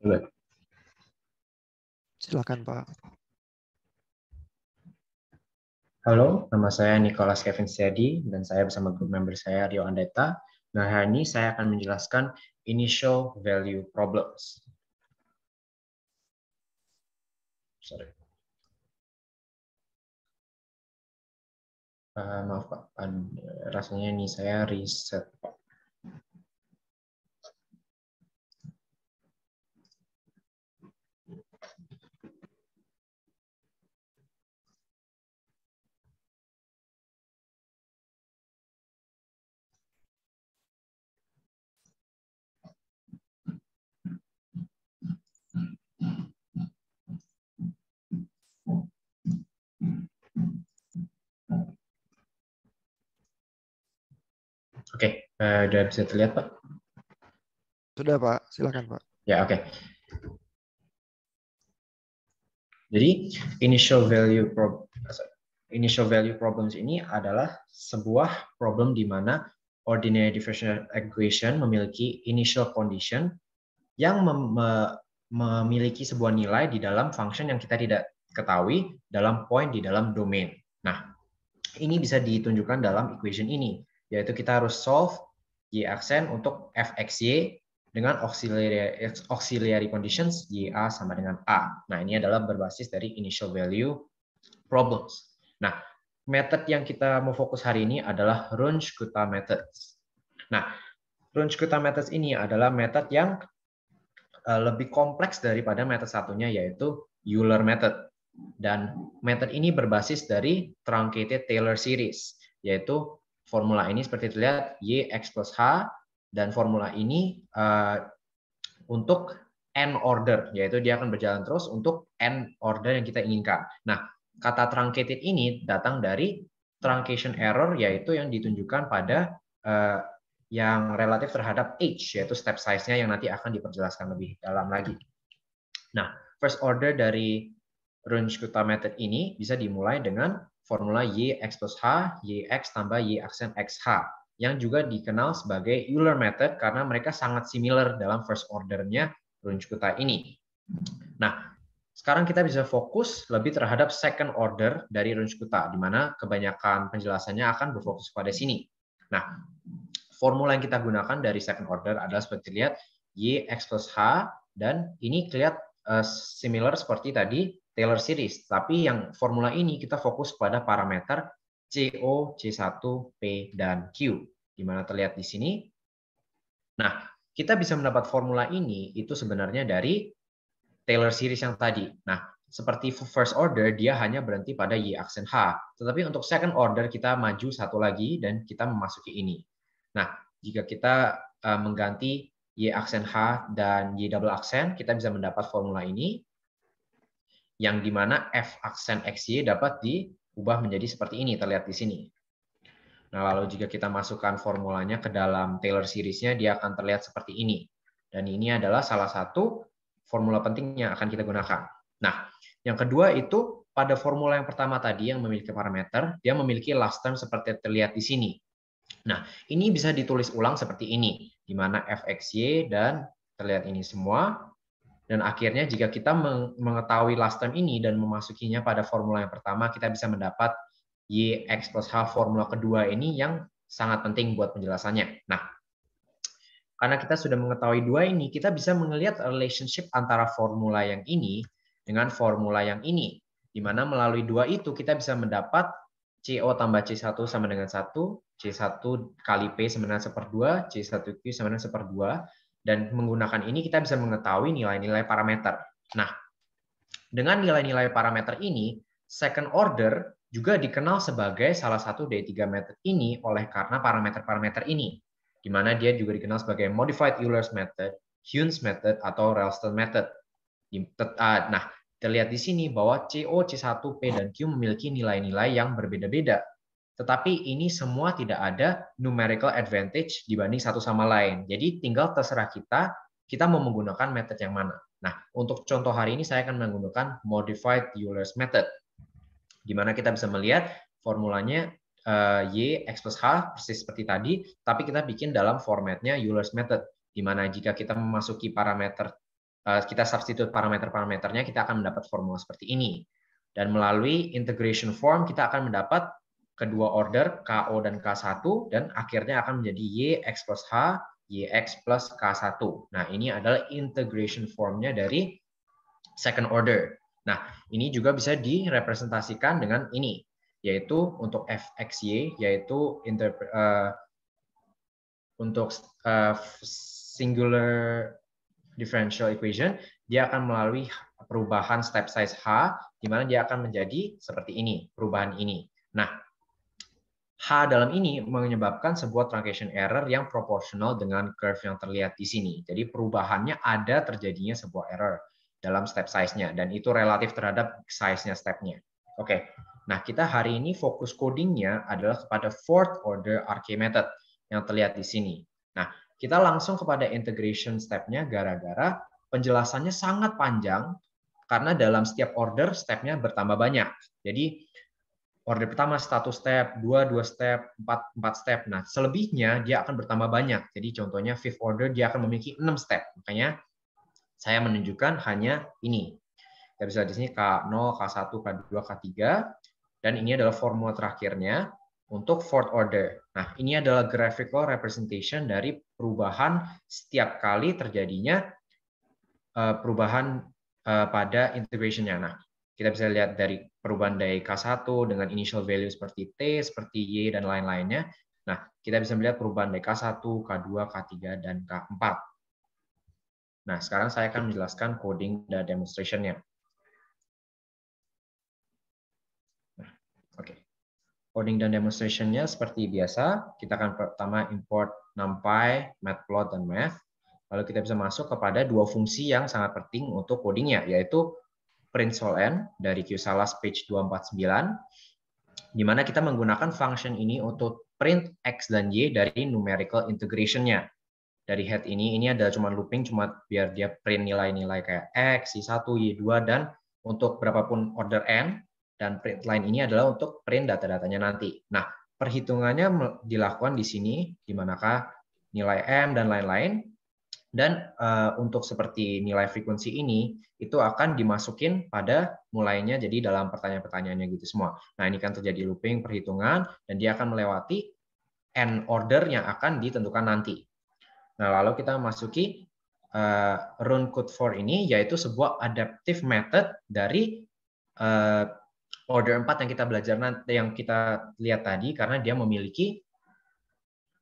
Boleh. Silakan, Pak. Halo, nama saya Nicholas Kevin Setiadi dan saya bersama grup member saya Rio Andeta. Nah, hari ini saya akan menjelaskan initial value problems. Sorry. Maaf Pak, rasanya ini saya riset Pak. Oke, udah bisa terlihat Pak? Sudah, Pak. Silakan, Pak. Ya, oke. Jadi initial value problems ini adalah sebuah problem di mana ordinary differential equation memiliki initial condition yang memiliki sebuah nilai di dalam function yang kita tidak ketahui dalam point di dalam domain. Nah, ini bisa ditunjukkan dalam equation ini, yaitu kita harus solve y aksen untuk fxy dengan auxiliary conditions y(a) sama dengan a. Nah, ini adalah berbasis dari initial value problems. Nah, method yang kita mau fokus hari ini adalah Runge-Kutta methods. Nah, Runge-Kutta methods ini adalah method yang lebih kompleks daripada metode satunya, yaitu Euler method. Dan metode ini berbasis dari truncated Taylor series, yaitu formula ini seperti terlihat Y(X plus H), dan formula ini untuk n order, yaitu dia akan berjalan terus untuk n order yang kita inginkan. Nah, kata truncated ini datang dari truncation error, yaitu yang ditunjukkan pada yang relatif terhadap H, yaitu step size-nya yang nanti akan diperjelaskan lebih dalam lagi. Nah, first order dari Runge-Kutta method ini bisa dimulai dengan formula Y(X plus H), YX tambah Y aksen XH, yang juga dikenal sebagai Euler method karena mereka sangat similar dalam first order-nya Runge-Kutta ini. Nah, sekarang kita bisa fokus lebih terhadap second order dari Runge-Kutta, di mana kebanyakan penjelasannya akan berfokus pada sini. Nah, formula yang kita gunakan dari second order adalah seperti lihat Y(X plus H), dan ini kelihatan similar seperti tadi Taylor series, tapi yang formula ini kita fokus pada parameter CO, C1, P, dan Q, di mana terlihat di sini. Nah, kita bisa mendapat formula ini itu sebenarnya dari Taylor series yang tadi. Nah, seperti first order, dia hanya berhenti pada Y aksen H. Tetapi untuk second order, kita maju satu lagi dan kita memasuki ini. Nah, jika kita mengganti Y aksen H dan Y double aksen, kita bisa mendapat formula ini, yang dimana F aksen XY dapat diubah menjadi seperti ini, terlihat di sini. Nah, lalu jika kita masukkan formulanya ke dalam Taylor series-nya, dia akan terlihat seperti ini. Dan ini adalah salah satu formula penting yang akan kita gunakan. Nah, yang kedua itu pada formula yang pertama tadi yang memiliki parameter, dia memiliki last term seperti terlihat di sini. Nah, ini bisa ditulis ulang seperti ini, di mana fxy dan terlihat ini semua. Dan akhirnya jika kita mengetahui last term ini dan memasukinya pada formula yang pertama, kita bisa mendapat YX plus H formula kedua ini yang sangat penting buat penjelasannya. Nah, karena kita sudah mengetahui dua ini, kita bisa melihat relationship antara formula yang ini dengan formula yang ini, di mana melalui dua itu kita bisa mendapat CO tambah C1 sama dengan 1, C1 kali P sama dengan 1/2, C1Q sama dengan 1/2, dan menggunakan ini kita bisa mengetahui nilai-nilai parameter. Nah, dengan nilai-nilai parameter ini, second order juga dikenal sebagai salah satu dari tiga method ini oleh karena parameter-parameter ini, di mana dia juga dikenal sebagai modified Euler's method, Hume's method, atau Ralston method. Nah, terlihat di sini bahwa CO, C1, P, dan Q memiliki nilai-nilai yang berbeda-beda. Tetapi ini semua tidak ada numerical advantage dibanding satu sama lain. Jadi tinggal terserah kita mau menggunakan method yang mana. Nah, untuk contoh hari ini saya akan menggunakan modified Euler's method, di mana kita bisa melihat formulanya Y, X plus H, persis seperti tadi, tapi kita bikin dalam formatnya Euler's method, di mana jika kita memasuki parameter kita substitute parameter-parameternya, kita akan mendapat formula seperti ini. Dan melalui integration form, kita akan mendapat kedua order KO dan K1, dan akhirnya akan menjadi YX plus H, YX plus K1. Nah, ini adalah integration formnya dari second order. Nah, ini juga bisa direpresentasikan dengan ini, yaitu untuk fxy, yaitu untuk singular differential equation, dia akan melalui perubahan step size H, di mana dia akan menjadi seperti ini, perubahan ini. Nah, H dalam ini menyebabkan sebuah truncation error yang proporsional dengan curve yang terlihat di sini. Jadi perubahannya ada terjadinya sebuah error dalam step size-nya, dan itu relatif terhadap size-nya step-nya. Oke, nah kita hari ini fokus coding-nya adalah kepada fourth order RK method yang terlihat di sini. Nah, kita langsung kepada integration step-nya gara-gara penjelasannya sangat panjang karena dalam setiap order step-nya bertambah banyak. Jadi order pertama 1 step, 2 step, 4 step. Nah, selebihnya dia akan bertambah banyak. Jadi contohnya fifth order dia akan memiliki 6 step. Makanya saya menunjukkan hanya ini. Kita bisa di sini K0, K1, K2, K3, dan ini adalah formula terakhirnya untuk fourth order. Nah, ini adalah graphical representation dari perubahan setiap kali terjadinya perubahan pada integration-nya. Nah, kita bisa lihat dari perubahan dari K1 dengan initial value seperti T, seperti Y, dan lain-lainnya. Nah, kita bisa melihat perubahan dari K1, K2, K3, dan K4. Nah, sekarang saya akan menjelaskan coding dan demonstration-nya. Oke. Coding dan demonstration-nya seperti biasa, kita akan pertama import NumPy, Matplotlib, dan Math. Lalu kita bisa masuk kepada dua fungsi yang sangat penting untuk codingnya, yaitu print soln dari QSalas page 249, di mana kita menggunakan function ini untuk print X dan Y dari numerical integration-nya. Dari head ini adalah cuma looping, cuma biar dia print nilai-nilai kayak X, Y1, Y2, dan untuk berapapun order N, dan print line ini adalah untuk print data-datanya nanti. Nah, perhitungannya dilakukan di sini, di manakah nilai M dan lain-lain, dan untuk seperti nilai frekuensi ini, itu akan dimasukin pada mulainya, jadi dalam pertanyaan-pertanyaannya gitu semua. Nah, ini kan terjadi looping, perhitungan, dan dia akan melewati N order yang akan ditentukan nanti. Nah, lalu kita masuki run code for ini, yaitu sebuah adaptive method dari order 4 yang kita belajar nanti, yang kita lihat tadi, karena dia memiliki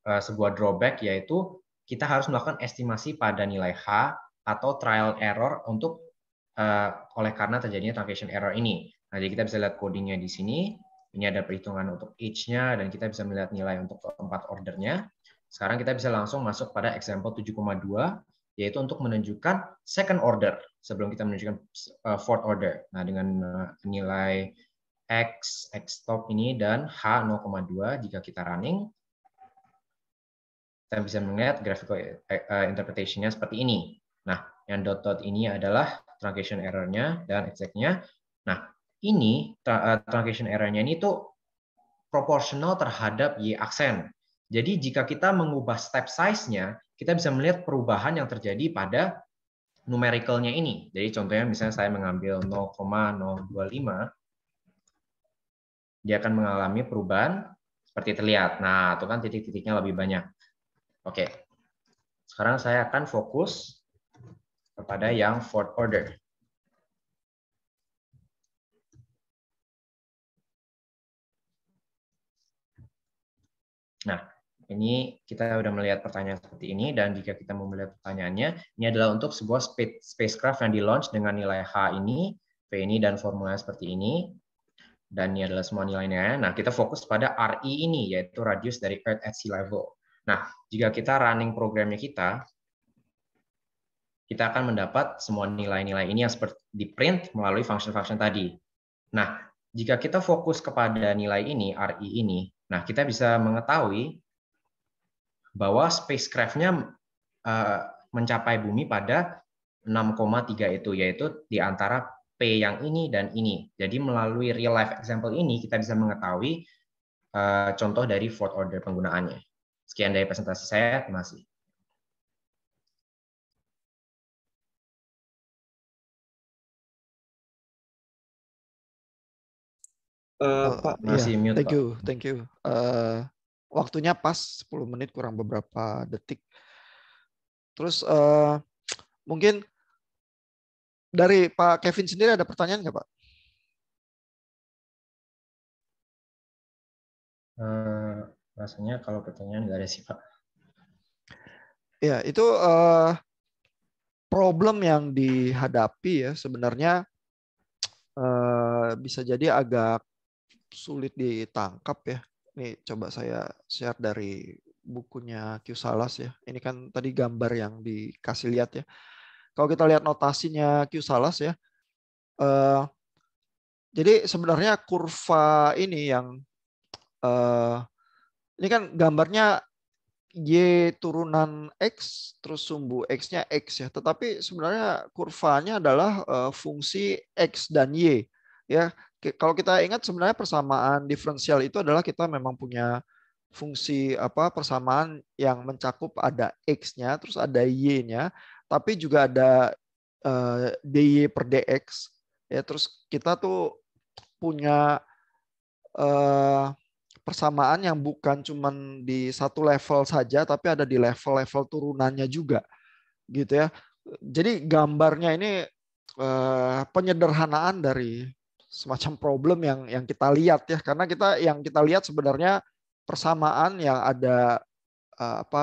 sebuah drawback, yaitu kita harus melakukan estimasi pada nilai H atau trial error untuk oleh karena terjadinya truncation error ini. Nah, jadi kita bisa lihat codingnya di sini. Ini ada perhitungan untuk age-nya, dan kita bisa melihat nilai untuk keempat ordernya. Sekarang kita bisa langsung masuk pada example 7,2, yaitu untuk menunjukkan second order sebelum kita menunjukkan fourth order. Nah, dengan nilai X stop ini dan H 0,2 jika kita running, kita bisa melihat graphical interpretation-nya seperti ini. Nah, yang dot-dot ini adalah truncation error-nya dan exact-nya. Nah, ini truncation error-nya ini tuh proporsional terhadap Y aksen. Jadi jika kita mengubah step size-nya, kita bisa melihat perubahan yang terjadi pada numerical-nya ini. Jadi contohnya misalnya saya mengambil 0,025, dia akan mengalami perubahan seperti terlihat. Nah, itu kan titik-titiknya lebih banyak. Oke, sekarang saya akan fokus kepada yang fourth order. Nah, ini kita sudah melihat pertanyaan seperti ini, dan jika kita mau melihat pertanyaannya, ini adalah untuk sebuah spacecraft yang di-launch dengan nilai H ini, V ini, dan formulanya seperti ini, dan ini adalah semua nilainya. Nah, kita fokus pada RE ini, yaitu radius dari Earth at sea level. Nah, jika kita running programnya kita akan mendapat semua nilai-nilai ini yang seperti di print melalui function-function tadi. Nah, jika kita fokus kepada nilai ini, RE ini, nah kita bisa mengetahui bahwa spacecraft-nya mencapai bumi pada 6,3 itu, yaitu di antara P yang ini dan ini. Jadi melalui real life example ini, kita bisa mengetahui contoh dari fourth order penggunaannya. Sekian dari presentasi saya, terima kasih. Pak. Iya, Masih mute, Pak. thank you. Waktunya pas 10 menit kurang beberapa detik. Terus mungkin dari Pak Kevin sendiri ada pertanyaan nggak, Pak? Rasanya kalau pertanyaan nggak ada sih, Pak. Ya, itu problem yang dihadapi ya sebenarnya bisa jadi agak sulit ditangkap ya. Ini coba saya share dari bukunya Q Salas ya. Ini kan tadi gambar yang dikasih lihat ya. Kalau kita lihat notasinya Q Salas ya, jadi sebenarnya kurva ini yang ini kan gambarnya Y turunan X, terus sumbu X-nya X ya. Tetapi sebenarnya kurvanya adalah fungsi X dan Y. Ya, kalau kita ingat sebenarnya persamaan diferensial itu adalah kita memang punya fungsi persamaan yang mencakup ada X-nya, terus ada Y-nya, tapi juga ada dy per dx. Ya, terus kita tuh punya persamaan yang bukan cuman di satu level saja, tapi ada di level-level turunannya juga, gitu ya. Jadi gambarnya ini penyederhanaan dari semacam problem yang kita lihat ya, karena yang kita lihat sebenarnya persamaan yang ada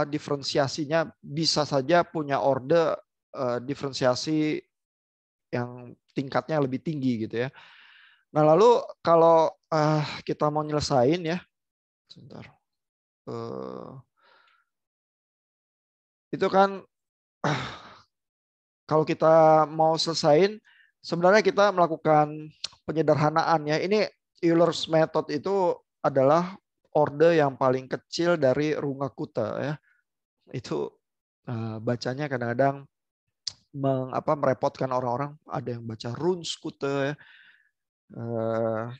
diferensiasinya bisa saja punya orde diferensiasi yang tingkatnya lebih tinggi gitu ya. Nah lalu kalau kita mau nyelesain ya, sebentar. Itu kan kalau kita mau selesain, sebenarnya kita melakukan penyederhanaan ya. Ini Euler's method itu adalah orde yang paling kecil dari Runge-Kutta ya. Itu bacanya kadang-kadang merepotkan orang-orang. Ada yang baca Runge-Kutta ya.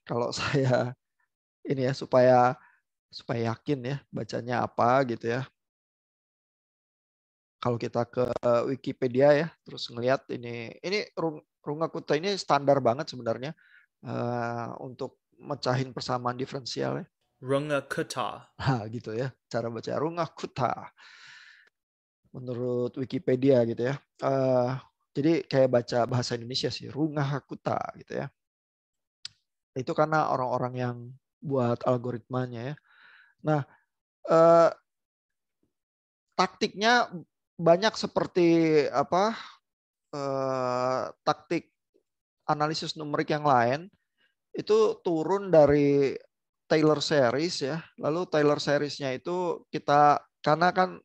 Kalau saya ini ya supaya yakin ya bacanya apa gitu ya. Kalau kita ke Wikipedia ya, terus ngelihat ini Runge-Kutta ini standar banget sebenarnya untuk mecahin persamaan diferensial ya. Runge-Kutta. Nah, gitu ya, cara baca Runge-Kutta menurut Wikipedia gitu ya. Jadi kayak baca bahasa Indonesia sih, Runge-Kutta gitu ya. Itu karena orang-orang yang buat algoritmanya ya. Nah, taktiknya banyak seperti taktik analisis numerik yang lain itu turun dari Taylor series ya. Lalu Taylor seriesnya itu kita karena kan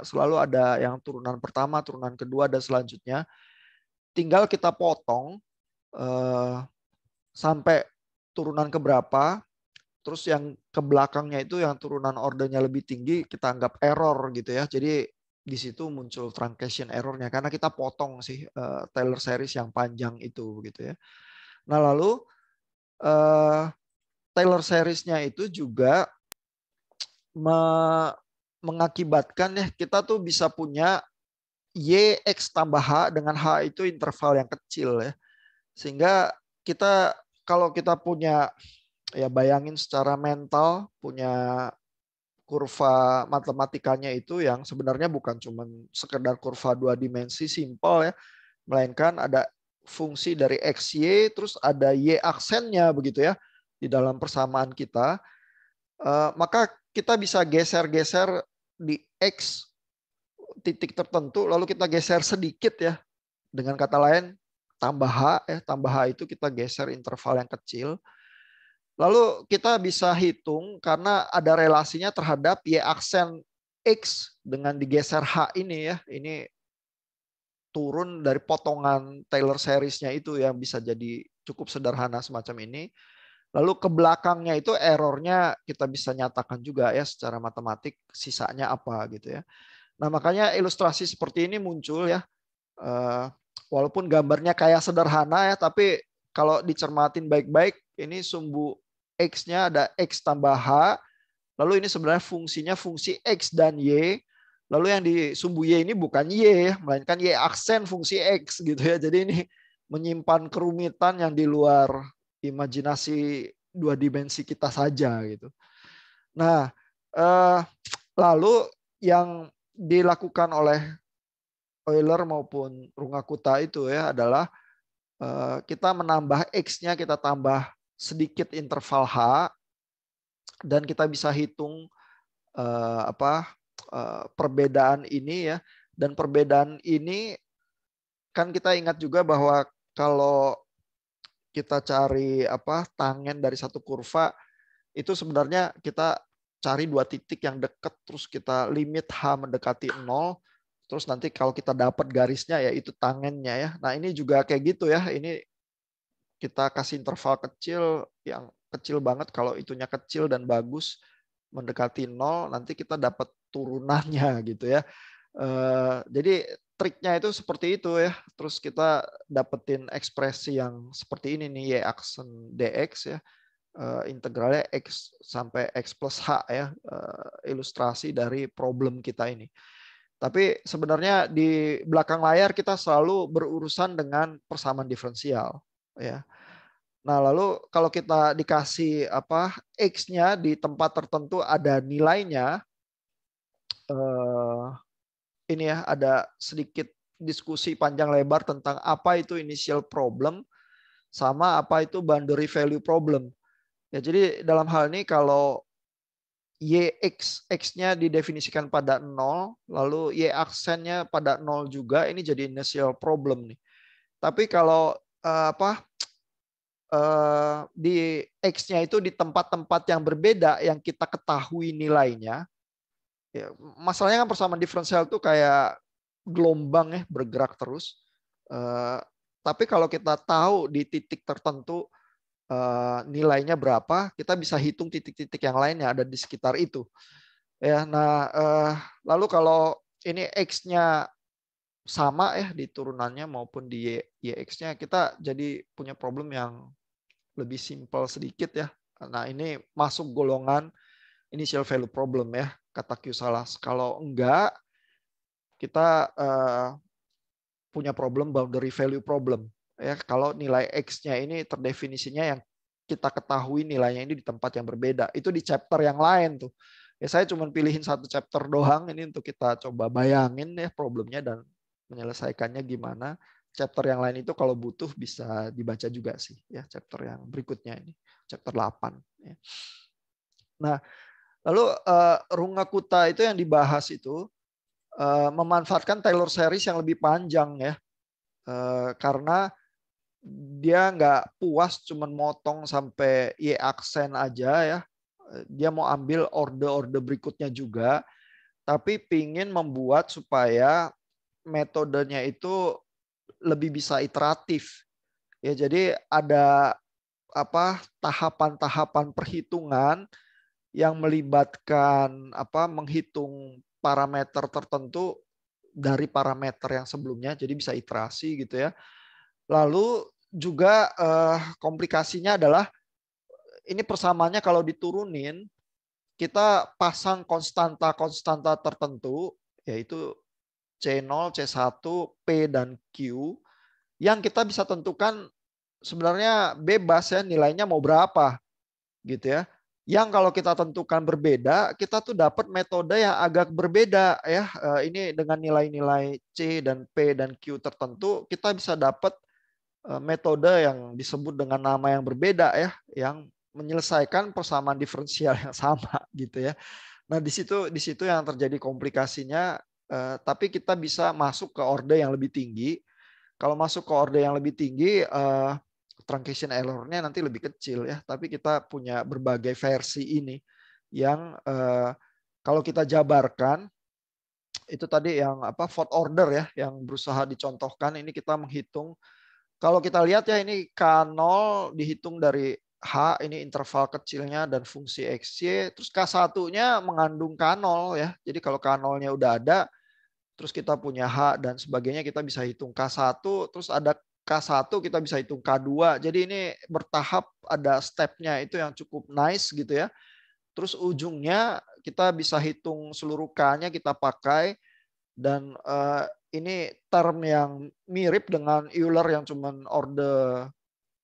selalu ada yang turunan pertama, turunan kedua dan selanjutnya. Tinggal kita potong sampai turunan keberapa. Terus yang ke belakangnya itu yang turunan ordenya lebih tinggi kita anggap error gitu ya. Jadi di situ muncul truncation errornya karena kita potong sih Taylor series yang panjang itu gitu ya. Nah lalu Taylor seriesnya itu juga mengakibatkan ya kita tuh bisa punya Y X tambah H dengan H itu interval yang kecil ya. Sehingga kalau kita punya ya bayangin secara mental punya kurva matematikanya itu yang sebenarnya bukan cuma sekedar kurva 2 dimensi simpel ya, melainkan ada fungsi dari XY terus ada Y aksennya begitu ya di dalam persamaan kita. Maka kita bisa geser-geser di X titik tertentu lalu kita geser sedikit ya. Dengan kata lain tambah H ya, tambah H itu kita geser interval yang kecil. Lalu kita bisa hitung karena ada relasinya terhadap Y aksen X dengan digeser H ini ya. Ini turun dari potongan Taylor seriesnya itu yang bisa jadi cukup sederhana semacam ini. Lalu ke belakangnya itu errornya kita bisa nyatakan juga ya secara matematik sisanya apa gitu ya. Nah makanya ilustrasi seperti ini muncul ya. Walaupun gambarnya kayak sederhana ya, tapi kalau dicermatin baik-baik ini sumbu X-nya ada X tambah H, lalu ini sebenarnya fungsinya fungsi X dan Y, lalu yang di sumbu Y ini bukan Y, melainkan Y aksen fungsi X gitu ya. Jadi ini menyimpan kerumitan yang di luar imajinasi dua dimensi kita saja gitu. Nah, lalu yang dilakukan oleh Euler maupun Rungakuta itu ya adalah kita menambah X-nya, kita tambah sedikit interval H, dan kita bisa hitung perbedaan ini ya. Dan perbedaan ini kan kita ingat juga bahwa kalau kita cari tangen dari satu kurva itu sebenarnya kita cari dua titik yang dekat, terus kita limit H mendekati 0, terus nanti kalau kita dapat garisnya ya itu tangennya ya. Nah ini juga kayak gitu ya, ini kita kasih interval kecil, yang kecil banget, kalau itunya kecil dan bagus mendekati 0, nanti kita dapat turunannya gitu ya. Jadi triknya itu seperti itu ya. Terus kita dapetin ekspresi yang seperti ini nih, y aksen dx ya. Integralnya X sampai X plus H ya, ilustrasi dari problem kita ini. Tapi sebenarnya di belakang layar kita selalu berurusan dengan persamaan diferensial ya. Nah, lalu kalau kita dikasih X-nya di tempat tertentu ada nilainya, ini ya ada sedikit diskusi panjang lebar tentang apa itu initial problem sama apa itu boundary value problem. Ya, jadi dalam hal ini kalau X-nya didefinisikan pada 0, lalu Y aksennya pada 0 juga, ini jadi initial problem nih. Tapi kalau di X-nya itu di tempat-tempat yang berbeda yang kita ketahui nilainya, ya, masalahnya kan persamaan diferensial itu kayak gelombang ya, bergerak terus. Tapi kalau kita tahu di titik tertentu nilainya berapa, kita bisa hitung titik-titik yang lain yang ada di sekitar itu. Ya, nah lalu kalau ini X-nya sama ya di turunannya maupun di Y-X-nya, kita jadi punya problem yang lebih simpel sedikit ya. Nah ini masuk golongan initial value problem ya, kata Q Salas. Kalau enggak, kita punya problem boundary value problem. Ya, kalau nilai X-nya ini terdefinisinya yang kita ketahui nilainya ini di tempat yang berbeda. Itu di chapter yang lain tuh. Ya, saya cuma pilihin satu chapter doang ini untuk kita coba bayangin ya problemnya dan menyelesaikannya gimana. Chapter yang lain itu kalau butuh bisa dibaca juga sih ya, chapter yang berikutnya ini, chapter 8 ya. Nah, lalu Rungakuta itu yang dibahas itu memanfaatkan Taylor series yang lebih panjang ya. Karena dia nggak puas cuman motong sampai Y aksen aja ya. Dia mau ambil orde-orde berikutnya juga, tapi pingin membuat supaya metodenya itu lebih bisa iteratif. Ya, jadi ada tahapan-tahapan perhitungan yang melibatkan menghitung parameter tertentu dari parameter yang sebelumnya, jadi bisa iterasi gitu ya. Lalu juga komplikasinya adalah ini persamaannya kalau diturunin, kita pasang konstanta-konstanta tertentu, yaitu C0, C1, P, dan Q, yang kita bisa tentukan sebenarnya bebas ya nilainya mau berapa gitu ya. Yang kalau kita tentukan berbeda, kita tuh dapat metode yang agak berbeda ya. Ini dengan nilai-nilai C dan P dan Q tertentu, kita bisa dapat metode yang disebut dengan nama yang berbeda ya, yang menyelesaikan persamaan diferensial yang sama gitu ya. Nah, di situ yang terjadi komplikasinya, tapi kita bisa masuk ke orde yang lebih tinggi. Kalau masuk ke orde yang lebih tinggi, truncation error-nya nanti lebih kecil ya, tapi kita punya berbagai versi ini yang kalau kita jabarkan itu tadi yang fourth order ya yang berusaha dicontohkan, ini kita menghitung. Kalau kita lihat ya ini K0 dihitung dari H, ini interval kecilnya dan fungsi XY, terus K1-nya mengandung K0 ya. Jadi kalau K0-nya udah ada, terus kita punya H dan sebagainya, kita bisa hitung K1, terus ada K1 kita bisa hitung K2. Jadi ini bertahap, ada step-nya itu yang cukup nice gitu ya. Terus ujungnya kita bisa hitung seluruh K-nya kita pakai, dan ini term yang mirip dengan Euler yang cuman orde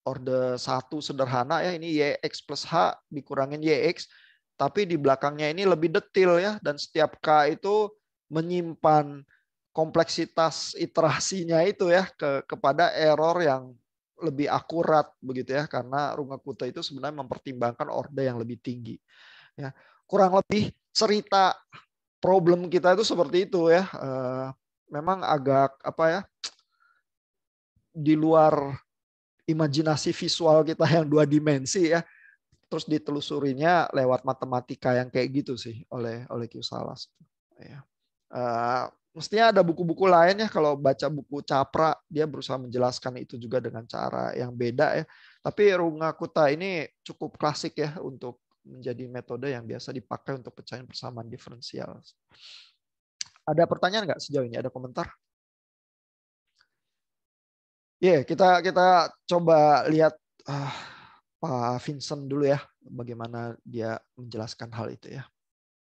orde 1 sederhana ya, ini YX plus H dikurangin YX, tapi di belakangnya ini lebih detail ya, dan setiap K itu menyimpan kompleksitas iterasinya itu ya kepada error yang lebih akurat begitu ya, karena Runge-Kutta itu sebenarnya mempertimbangkan orde yang lebih tinggi. Ya, kurang lebih cerita problem kita itu seperti itu ya. Memang agak apa ya, di luar imajinasi visual kita yang 2 dimensi ya. Terus ditelusurinya lewat matematika yang kayak gitu sih oleh Q. Salas. Ya. Mestinya ada buku-buku lain ya, kalau baca buku Capra dia berusaha menjelaskan itu juga dengan cara yang beda ya. Tapi Runge-Kutta ini cukup klasik ya untuk menjadi metode yang biasa dipakai untuk pecahan persamaan diferensial. Ada pertanyaan nggak sejauh ini? Ada komentar? Ya, kita coba lihat Pak Vincent dulu ya, bagaimana dia menjelaskan hal itu ya.